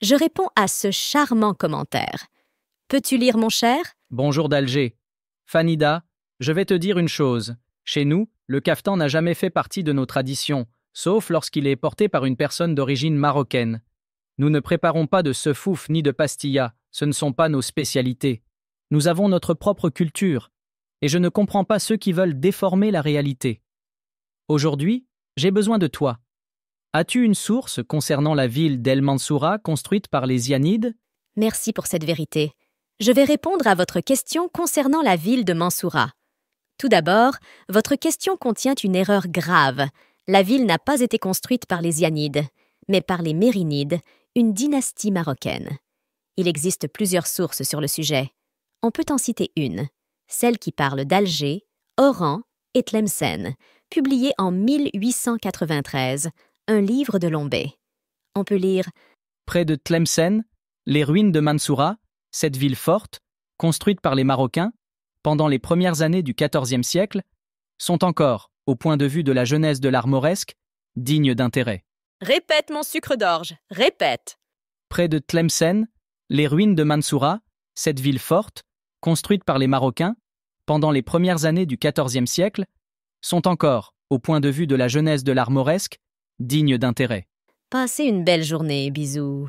Je réponds à ce charmant commentaire. Peux-tu lire, mon cher? Bonjour d'Alger. Fanida, je vais te dire une chose. Chez nous, le caftan n'a jamais fait partie de nos traditions, sauf lorsqu'il est porté par une personne d'origine marocaine. Nous ne préparons pas de sefouf ni de pastilla, ce ne sont pas nos spécialités. Nous avons notre propre culture, et je ne comprends pas ceux qui veulent déformer la réalité. Aujourd'hui, j'ai besoin de toi. As-tu une source concernant la ville d'El Mansoura construite par les Zianides? Merci pour cette vérité. Je vais répondre à votre question concernant la ville de Mansoura. Tout d'abord, votre question contient une erreur grave. La ville n'a pas été construite par les Zianides, mais par les Mérinides, une dynastie marocaine. Il existe plusieurs sources sur le sujet. On peut en citer une, celle qui parle d'Alger, Oran et Tlemcen, publiée en 1893, un livre de Lombay. On peut lire Près de Tlemcen, les ruines de Mansoura, cette ville forte, construite par les Marocains, pendant les premières années du XIVe siècle, sont encore, au point de vue de la genèse de l'art mauresque, dignes d'intérêt. Répète, mon sucre d'orge, répète. Près de Tlemcen, les ruines de Mansoura, cette ville forte, construite par les Marocains, pendant les premières années du XIVe siècle, sont encore, au point de vue de la genèse de l'art mauresque, dignes d'intérêt. Passez une belle journée, bisous.